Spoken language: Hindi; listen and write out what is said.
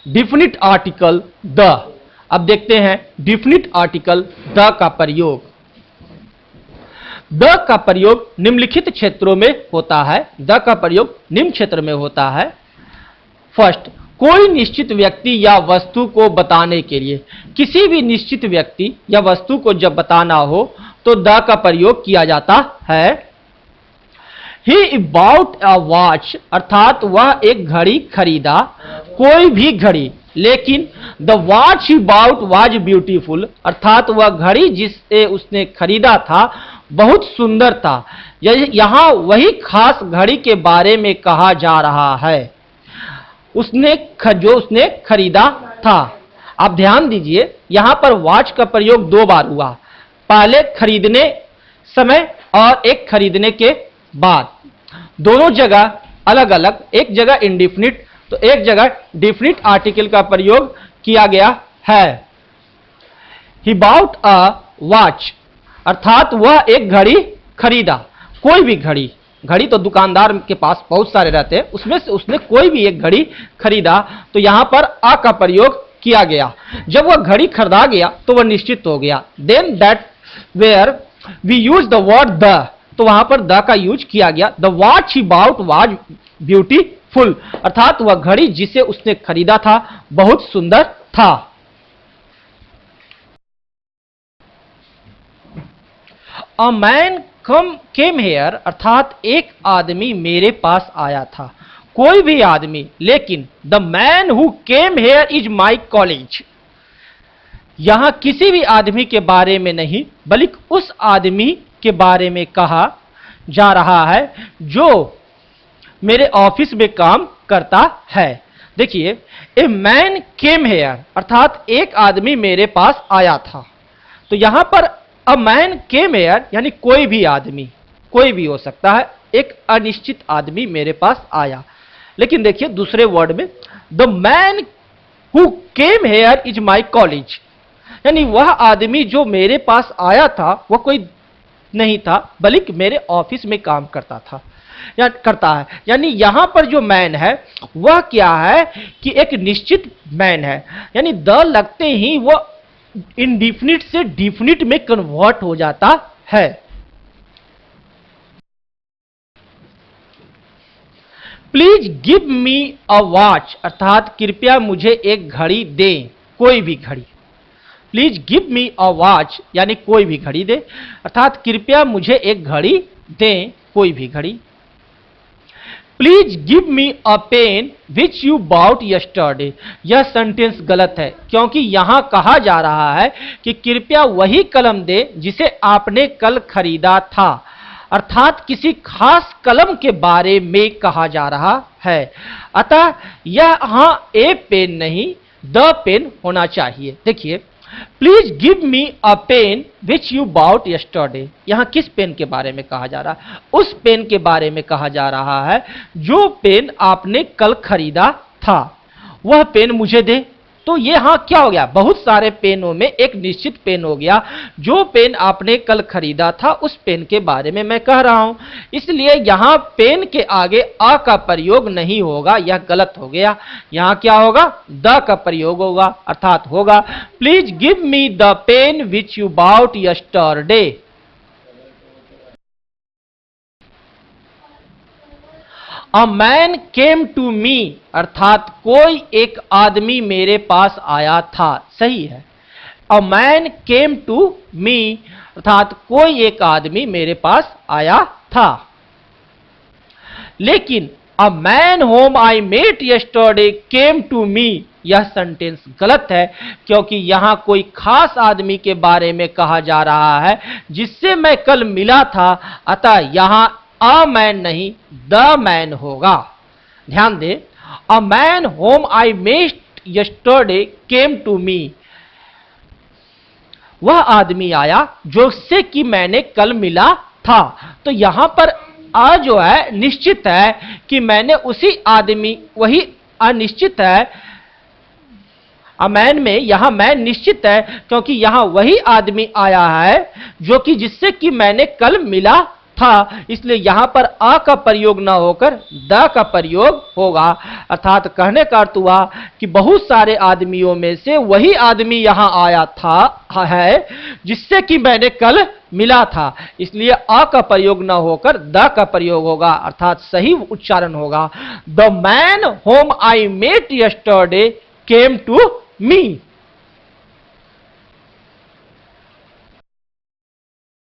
Definite article the. अब देखते हैं डिफिनिट आर्टिकल द का प्रयोग। द का प्रयोग निम्नलिखित क्षेत्रों में होता है। द का प्रयोग निम्न क्षेत्र में होता है। फर्स्ट, कोई निश्चित व्यक्ति या वस्तु को बताने के लिए। किसी भी निश्चित व्यक्ति या वस्तु को जब बताना हो तो द का प्रयोग किया जाता है। ही बॉट अ वॉच, अर्थात वह एक घड़ी खरीदा, कोई भी घड़ी, लेकिन the watch he bought was beautiful, अर्थात वह घड़ी जिसे उसने खरीदा था बहुत सुंदर था। यहां वही खास घड़ी के बारे में कहा जा रहा है जो उसने खरीदा था। आप ध्यान दीजिए, यहां पर वॉच का प्रयोग दो बार हुआ, पहले खरीदने समय और एक खरीदने के बाद। दोनों जगह अलग अलग, एक जगह इंडिफिनिट तो एक जगह डिफिनिट आर्टिकल का प्रयोग किया गया है। ही बॉट अ वॉच, अर्थात वह एक घड़ी खरीदा, कोई भी घड़ी। घड़ी तो दुकानदार के पास बहुत सारे रहते हैं, उसमें से उसने कोई भी एक घड़ी खरीदा, तो यहां पर अ का प्रयोग किया गया। जब वह घड़ी खरीदा गया तो वह निश्चित हो गया। Then that where we use the word the, तो वहां पर द का यूज किया गया। The watch he bought was beautiful, अर्थात वह घड़ी जिसे उसने खरीदा था बहुत सुंदर था। अ मैन केम हेयर, अर्थात एक आदमी मेरे पास आया था, कोई भी आदमी, लेकिन the man who came here is my college. यहां किसी भी आदमी के बारे में नहीं बल्कि उस आदमी के बारे में कहा जा रहा है जो मेरे ऑफिस में काम करता है। देखिए, ए मैन केम हेयर, अर्थात एक आदमी मेरे पास आया था, तो यहां पर अ मैन केम हेयर यानी कोई भी आदमी, कोई भी हो सकता है, एक अनिश्चित आदमी मेरे पास आया। लेकिन देखिए दूसरे वर्ड में the man who came here is my college, यानी वह आदमी जो मेरे पास आया था वह कोई नहीं था बल्कि मेरे ऑफिस में काम करता था या करता है। यानी यहां पर जो मैन है वह क्या है कि एक निश्चित मैन है, यानी द लगते ही वह इंडिफिनिट से डिफिनिट में कन्वर्ट हो जाता है। Please give me a watch, अर्थात कृपया मुझे एक घड़ी दें, कोई भी घड़ी। Please give me a watch यानी कोई भी घड़ी दे, अर्थात कृपया मुझे एक घड़ी दें, कोई भी घड़ी। Please give me a pen which you bought yesterday, यह सेंटेंस गलत है क्योंकि यहां कहा जा रहा है कि कृपया वही कलम दे जिसे आपने कल खरीदा था, अर्थात किसी खास कलम के बारे में कहा जा रहा है। अतः यहां ए पेन नहीं द पेन होना चाहिए। देखिए, please give me a pen which you bought yesterday, यहां किस पेन के बारे में कहा जा रहा है? उस पेन के बारे में कहा जा रहा है जो पेन आपने कल खरीदा था, वह पेन मुझे दे। तो ये हाँ क्या हो गया, बहुत सारे पेनों में एक निश्चित पेन हो गया, जो पेन आपने कल खरीदा था उस पेन के बारे में मैं कह रहा हूं। इसलिए यहां पेन के आगे अ का प्रयोग नहीं होगा, यह गलत हो गया। यहां क्या होगा, द का प्रयोग होगा, अर्थात होगा please give me the pen which you bought yesterday. A man came to me, अर्थात कोई एक आदमी मेरे पास आया था, सही है। अ मैन केम टू मी, अर्थात कोई एक आदमी मेरे पास आया था। लेकिन a man whom I met yesterday came to me, यह सेंटेंस गलत है क्योंकि यहां कोई खास आदमी के बारे में कहा जा रहा है जिससे मैं कल मिला था, अतः यहां अ मैन नहीं द मैन होगा। ध्यान दे, a man whom I met yesterday came to me, वह आदमी आया जो से कि मैंने कल मिला था। तो यहां पर अ जो है निश्चित है कि मैंने उसी आदमी, वही अनिश्चित है। मैन में यहां मैन निश्चित है क्योंकि यहां वही आदमी आया है जो कि जिससे कि मैंने कल मिला था, इसलिए यहां पर आ का प्रयोग ना होकर द का प्रयोग होगा। अर्थात कहने का अर्थ हुआ कि बहुत सारे आदमियों में से वही आदमी यहां आया था है जिससे कि मैंने कल मिला था, इसलिए आ का प्रयोग ना होकर द का प्रयोग होगा, अर्थात सही उच्चारण होगा the man whom I met yesterday came to me.